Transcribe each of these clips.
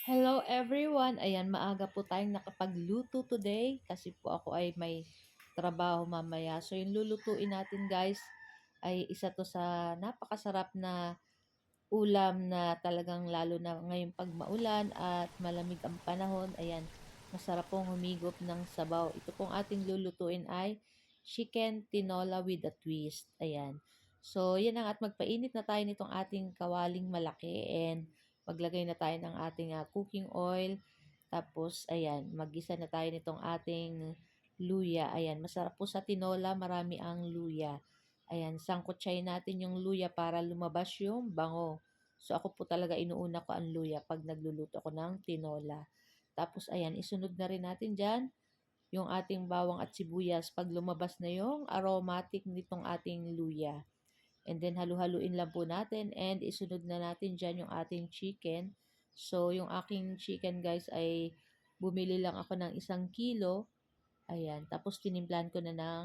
Hello everyone! Ayan, maaga po tayong nakapagluto today kasi po ako ay may trabaho mamaya. So yung lulutuin natin guys ay isa to sa napakasarap na ulam na talagang lalo na ngayong pag maulan at malamig ang panahon. Ayan, masarap pong humigop ng sabaw. Ito pong ating lulutuin ay chicken tinola with a twist. Ayan. So yan ang at magpainit na tayo nitong ating kawaling malaki and maglagay na tayo ng ating cooking oil. Tapos, ayan, maggisa na tayo nitong ating luya. Ayan, masarap po sa tinola, marami ang luya. Ayan, sangkutsayin natin yung luya para lumabas yung bango. So, ako po talaga inuuna ko ang luya pag nagluluto ako ng tinola. Tapos, ayan, isunod na rin natin dyan yung ating bawang at sibuyas pag lumabas na yung aromatic nitong ating luya. And then halu-haluin lang po natin and isunod na natin dyan yung ating chicken. So yung aking chicken guys ay bumili lang ako ng 1 kilo. Ayan, tapos tinimplan ko na ng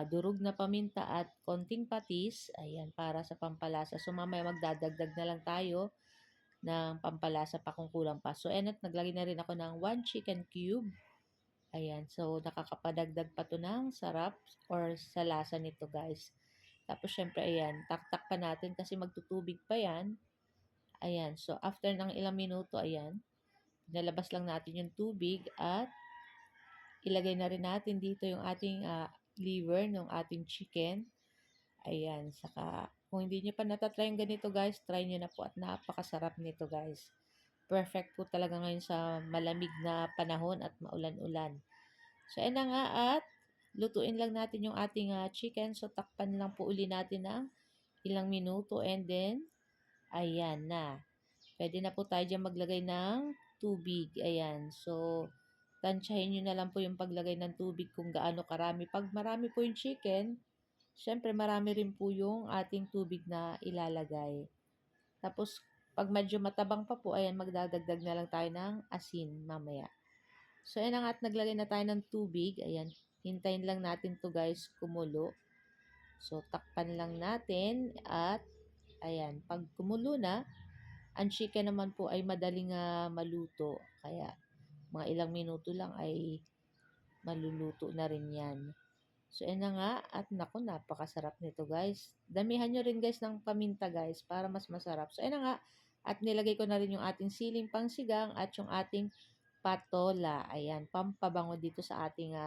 durog na paminta at konting patis. Ayan, para sa pampalasa. So mamaya magdadagdag na lang tayo ng pampalasa pa kung kulang pa. So and naglagay na rin ako ng 1 chicken cube. Ayan, so nakakapadagdag pa to ng sarap or sa lasa nito guys. Tapos syempre ayan, taktak pa natin kasi magtutubig pa yan. Ayan, so after ng ilang minuto, ayan, nalabas lang natin yung tubig at ilagay na rin natin dito yung ating liver ng ating chicken. Ayan, saka kung hindi nyo pa natatry yung ganito guys, try nyo na po at napakasarap nito guys. Perfect po talaga ngayon sa malamig na panahon at maulan-ulan. So, ayan na nga at lutuin lang natin yung ating chicken. So, takpan lang po uli natin ng ilang minuto and then, ayan na. Pwede na po tayo dyan maglagay ng tubig. Ayan. So, tansyahin nyo na lang po yung paglagay ng tubig kung gaano karami. Pag marami po yung chicken, syempre marami rin po yung ating tubig na ilalagay. Tapos, pag medyo matabang pa po, ayan, magdadagdag na lang tayo ng asin mamaya. So, ayan nga at naglagay na tayo ng tubig. Ayan, hintayin lang natin to guys kumulo. So, takpan lang natin at ayan, pag kumulo na, ang chicken naman po ay madaling maluto. Kaya, mga ilang minuto lang ay maluluto na rin yan. So, ayan na nga. At naku, napakasarap nito guys. Damihan nyo rin guys ng paminta guys para mas masarap. So, ayan na nga. At nilagay ko na rin yung ating siling pangsigang at yung ating patola. Ayan, pampabango dito sa ating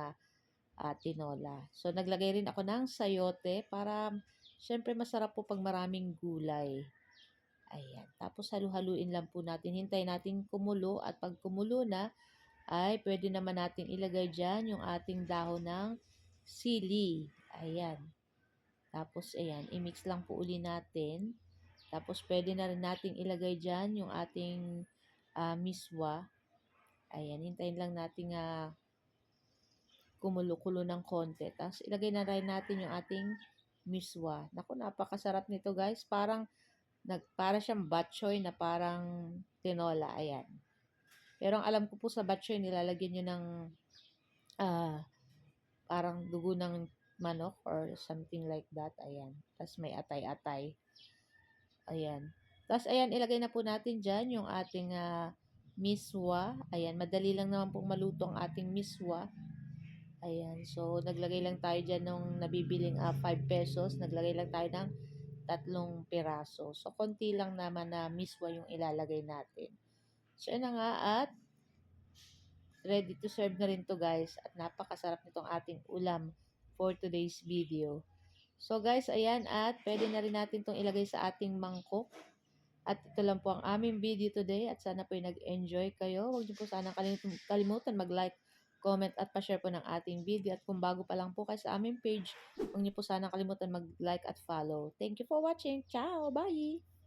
tinola. So, naglagay rin ako ng sayote para syempre masarap po pag maraming gulay. Ayan. Tapos halu-haluin lang po natin. Hintay natin kumulo at pag kumulo na, ay pwede naman natin ilagay dyan yung ating dahon ng sili. Ayan. Tapos ayan, i-mix lang po uli natin. Tapos pwede na rin natin ilagay dyan yung ating miswa. Ayan, hintayin lang natin kumulo-kulo ng konti. Tapos ilagay na rin natin yung ating miswa. Naku, napakasarap nito guys. Para siyang bok choy na parang tinola. Ayan. Pero ang alam ko po sa bok choy, nilalagyan nyo ng ah, parang dugo ng manok or something like that. Ayan. Tapos may atay-atay. Ayan. Tapos ayan, ilagay na po natin dyan yung ating miswa. Ayan, madali lang naman pong maluto ang ating miswa. Ayan, so naglagay lang tayo dyan nung nabibiling 5 pesos. Naglagay lang tayo ng 3 piraso. So, konti lang naman na miswa yung ilalagay natin. So, yun na nga at ready to serve na rin to guys. At napakasarap nitong ating ulam for today's video. So guys, ayan at pwede na rin natin itong ilagay sa ating mangkok. At ito lang po ang aming video today at sana po nag-enjoy kayo. Huwag niyo po sana kalimutan mag-like, comment at pa-share po ng ating video. At kung bago pa lang po kayo sa aming page, huwag niyo po sana kalimutan mag-like at follow. Thank you for watching. Ciao! Bye!